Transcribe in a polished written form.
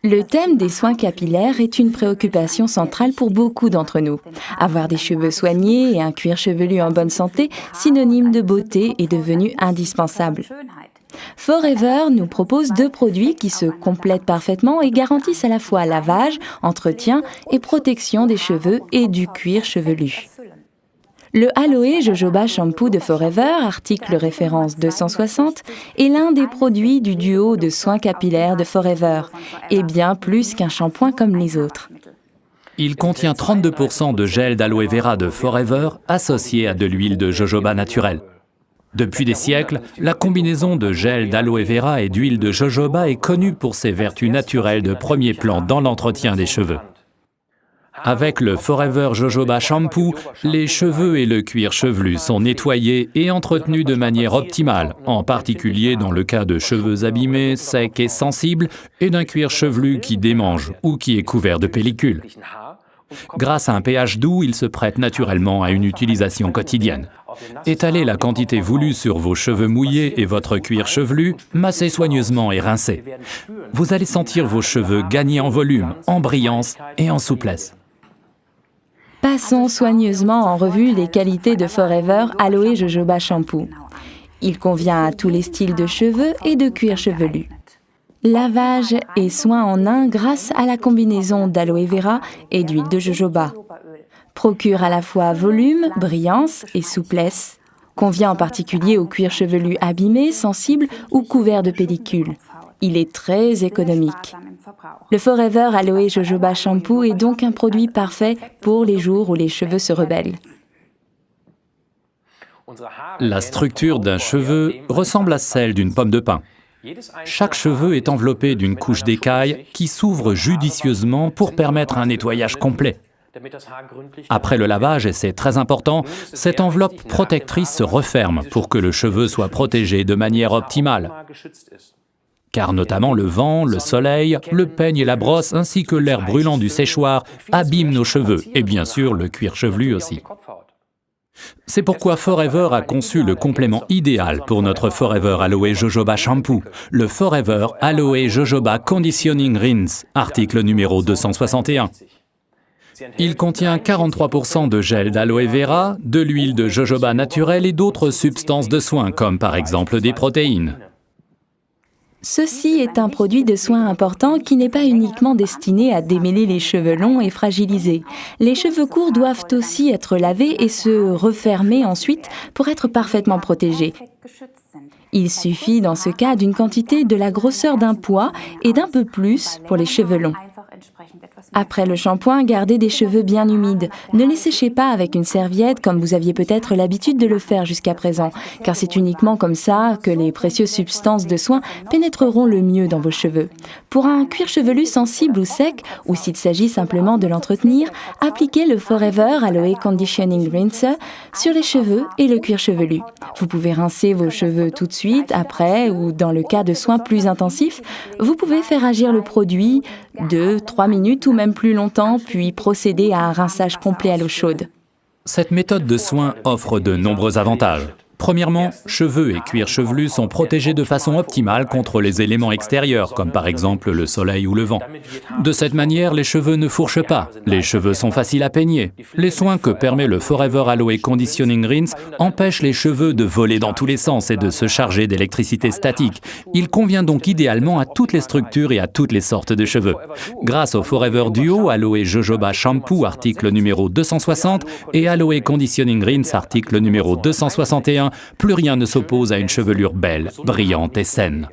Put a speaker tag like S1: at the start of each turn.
S1: Le thème des soins capillaires est une préoccupation centrale pour beaucoup d'entre nous. Avoir des cheveux soignés et un cuir chevelu en bonne santé, synonyme de beauté, est devenu indispensable. Forever nous propose 2 produits qui se complètent parfaitement et garantissent à la fois lavage, entretien et protection des cheveux et du cuir chevelu. Le Aloe Jojoba Shampoo de Forever, article référence 260, est l'un des produits du duo de soins capillaires de Forever, et bien plus qu'un shampoing comme les autres.
S2: Il contient 32% de gel d'aloe vera de Forever associé à de l'huile de jojoba naturelle. Depuis des siècles, la combinaison de gel d'aloe vera et d'huile de jojoba est connue pour ses vertus naturelles de premier plan dans l'entretien des cheveux. Avec le Forever Jojoba Shampoo, les cheveux et le cuir chevelu sont nettoyés et entretenus de manière optimale, en particulier dans le cas de cheveux abîmés, secs et sensibles, et d'un cuir chevelu qui démange ou qui est couvert de pellicule. Grâce à un pH doux, il se prête naturellement à une utilisation quotidienne. Étalez la quantité voulue sur vos cheveux mouillés et votre cuir chevelu, massez soigneusement et rincez. Vous allez sentir vos cheveux gagner en volume, en brillance et en souplesse.
S1: Passons soigneusement en revue les qualités de Forever Aloe Jojoba Shampoo. Il convient à tous les styles de cheveux et de cuir chevelu. Lavage et soin en un grâce à la combinaison d'aloe vera et d'huile de jojoba. Procure à la fois volume, brillance et souplesse. Convient en particulier au cuir chevelu abîmé, sensible ou couvert de pellicule. Il est très économique. Le Forever Aloe Jojoba Shampoo est donc un produit parfait pour les jours où les cheveux se rebellent.
S2: La structure d'un cheveu ressemble à celle d'une pomme de pin. Chaque cheveu est enveloppé d'une couche d'écaille qui s'ouvre judicieusement pour permettre un nettoyage complet. Après le lavage, et c'est très important, cette enveloppe protectrice se referme pour que le cheveu soit protégé de manière optimale. Car notamment le vent, le soleil, le peigne et la brosse, ainsi que l'air brûlant du séchoir abîment nos cheveux, et bien sûr le cuir chevelu aussi. C'est pourquoi Forever a conçu le complément idéal pour notre Forever Aloe Jojoba Shampoo, le Forever Aloe Jojoba Conditioning Rinse, article numéro 261. Il contient 43% de gel d'aloe vera, de l'huile de jojoba naturelle et d'autres substances de soin, comme par exemple des protéines.
S1: Ceci est un produit de soin important qui n'est pas uniquement destiné à démêler les cheveux longs et fragilisés. Les cheveux courts doivent aussi être lavés et se refermer ensuite pour être parfaitement protégés. Il suffit dans ce cas d'une quantité de la grosseur d'un pois et d'un peu plus pour les cheveux longs. Après le shampoing, gardez des cheveux bien humides. Ne les séchez pas avec une serviette comme vous aviez peut-être l'habitude de le faire jusqu'à présent, car c'est uniquement comme ça que les précieuses substances de soin pénétreront le mieux dans vos cheveux. Pour un cuir chevelu sensible ou sec, ou s'il s'agit simplement de l'entretenir, appliquez le Forever Aloe Conditioning Rinser sur les cheveux et le cuir chevelu. Vous pouvez rincer vos cheveux tout de suite, après, ou dans le cas de soins plus intensifs, vous pouvez faire agir le produit 2-3 minutes ou même plus longtemps, puis procéder à un rinçage complet à l'eau chaude.
S2: Cette méthode de soin offre de nombreux avantages. Premièrement, cheveux et cuir chevelu sont protégés de façon optimale contre les éléments extérieurs, comme par exemple le soleil ou le vent. De cette manière, les cheveux ne fourchent pas, les cheveux sont faciles à peigner. Les soins que permet le Forever Aloe Conditioning Rinse empêchent les cheveux de voler dans tous les sens et de se charger d'électricité statique. Il convient donc idéalement à toutes les structures et à toutes les sortes de cheveux. Grâce au Forever Duo Aloe Jojoba Shampoo, article numéro 260, et Aloe Conditioning Rinse, article numéro 261, plus rien ne s'oppose à une chevelure belle, brillante et saine.